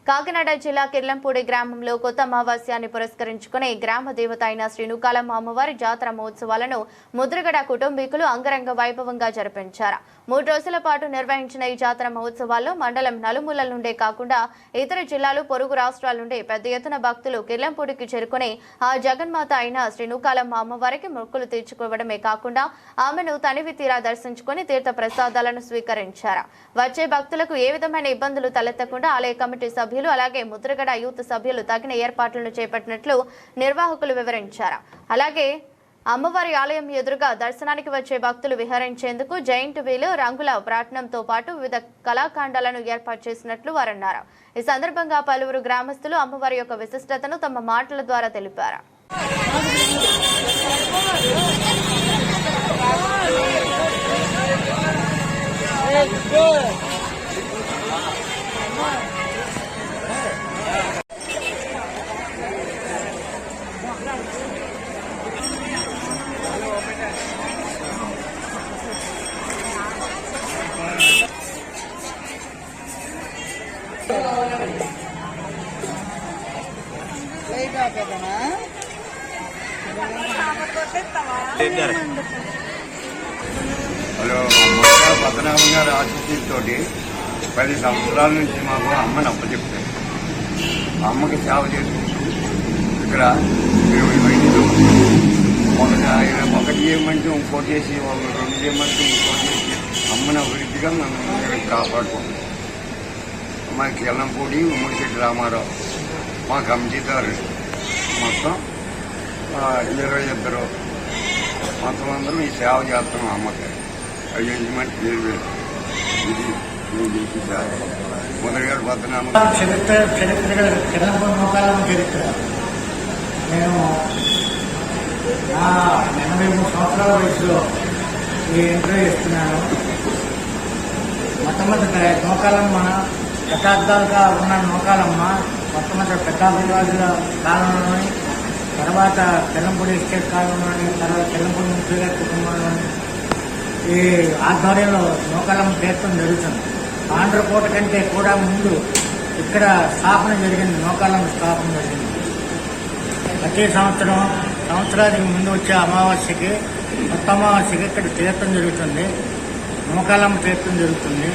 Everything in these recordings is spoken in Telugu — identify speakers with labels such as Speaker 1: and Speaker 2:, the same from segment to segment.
Speaker 1: కాకినాడ జిల్లా కిర్లంపూడి గ్రామంలో కొత్త అమావాస్యాన్ని పురస్కరించుకుని గ్రామ దేవత అయిన శ్రీ నూకాలమ్మ అమ్మవారి జాతర మహోత్సవాలను ముద్రగడ కుటుంబీకులు అంగరంగ వైభవంగా జరిపించారు. 3 రోజుల పాటు నిర్వహించిన ఈ జాతర మహోత్సవాల్లో మండలం నలుమూలల నుండే కాకుండా ఇతర జిల్లాలు, పొరుగు రాష్ట్రాల నుండి పెద్ద ఎత్తున భక్తులు కిర్లంపూడికి చేరుకుని ఆ జగన్మాత అయిన శ్రీ నూకాలమ్మ అమ్మవారికి మొక్కులు తీర్చుకోవడమే కాకుండా ఆమెను తనివి తీరా దర్శించుకుని తీర్థ ప్రసాదాలను స్వీకరించారు. వచ్చే భక్తులకు ఏ విధమైన ఇబ్బందులు తలెత్తకుండా ఆలయ కమిటీ సభ్యులు అలాగే ముద్రగడ యూత్ సభ్యులు తగిన ఏర్పాట్లను చేపట్టినట్లు నిర్వాహకులు వివరించారు. అలాగే అమ్మవారి ఆలయం ఎదురుగా దర్శనానికి వచ్చే భక్తులు విహరించేందుకు జైంట్ వీల్, రంగుల ప్రాట్నంతో పాటు వివిధ కళాఖండాలను ఏర్పాటు చేసినట్లు వారు అన్నారు. ఈ సందర్భంగా పలువురు గ్రామస్తులు అమ్మవారి యొక్క విశిష్టతను తమ మాటల ద్వారా తెలిపారు.
Speaker 2: హలో, పద్మనాభం గారి ఆశీస్సులతో 10 సంవత్సరాల నుంచి మాకు అమ్మని అప్పచెప్పారు. అమ్మకి సేవ చేసుకుంటూ ఇక్కడ ఒకటి చేయమంటే ఇంకోటి చేసి, 2 చేయమంటే ఇంకోటి చేసి అమ్మని అభివృద్ధిగా మేము కాపాడుకుంటాం. మా కిర్లంపూడి ఉమ్మడిశెట్టి రామారావు మా కమిటీదారు మొత్తం 22 మొత్తం అందరం ఈ సేవ చేస్తున్నాం. అమ్మకి అరేంజ్మెంట్ వేరు ఇది మొదటిగారు పద్మనాభం
Speaker 3: చరిత్ర కిర్లంపూడి నూకాలమ్మ చరిత్ర. నేను నా 83 సంవత్సరాల వయసులో ఈ ఇంటర్వ్యూ ఇస్తున్నాను. మొట్టమొదట నూకాలమ్మ శతాబ్దాలుగా ఉన్న నూకాలమ్మ మొట్టమొదటి పెద్దాభిరాజుల కాలంలోని, తర్వాత కిర్లంపూడి ఎస్టేట్ కాలంలోని, తర్వాత కిర్లంపూడి ముఖ్యగారి కుటుంబంలోని ఈ ఆధ్వర్యంలో నూకాలమ్మ తీర్థం జరుగుతుంది. ఆంధ్రకోట కంటే కూడా ముందు ఇక్కడ స్థాపన జరిగింది, నూకాలమ్మ స్థాపన జరిగింది. ప్రతి సంవత్సరానికి ముందు వచ్చే అమావాస్యకి, కొత్త అమావాస్యకి ఇక్కడ తీర్థం జరుగుతుంది, నూకాలమ్మ తీర్థం జరుగుతుంది.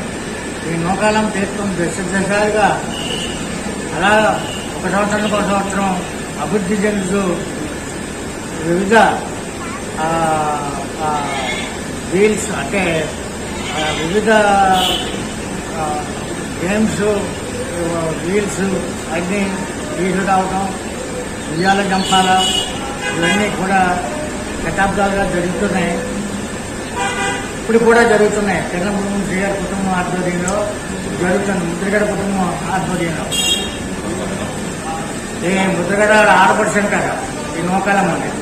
Speaker 3: ఈ నూకాలమ్మ తీర్థం దశాలుగా అలా ఒక సంవత్సరం అభివృద్ధి చెందుతూ వివిధ వీల్స్ అంటే వివిధ గేమ్స్, వీల్స్ అన్నీ తీసుకురావడం, ఉయ్యాల జంపాల ఇవన్నీ కూడా శతాబ్దాలుగా జరుగుతున్నాయి. ఇప్పుడు కూడా జరుగుతున్నాయి. కిర్లంపూడి ముఖ్యగారి కుటుంబం ఆధ్వర్యంలో జరుగుతుంది, ముద్రగడ కుటుంబం ఆధ్వర్యంలో. ఈ ముద్రగడ ఆడపడుచు కదా ఈ నూకాలమ్మ అనేది.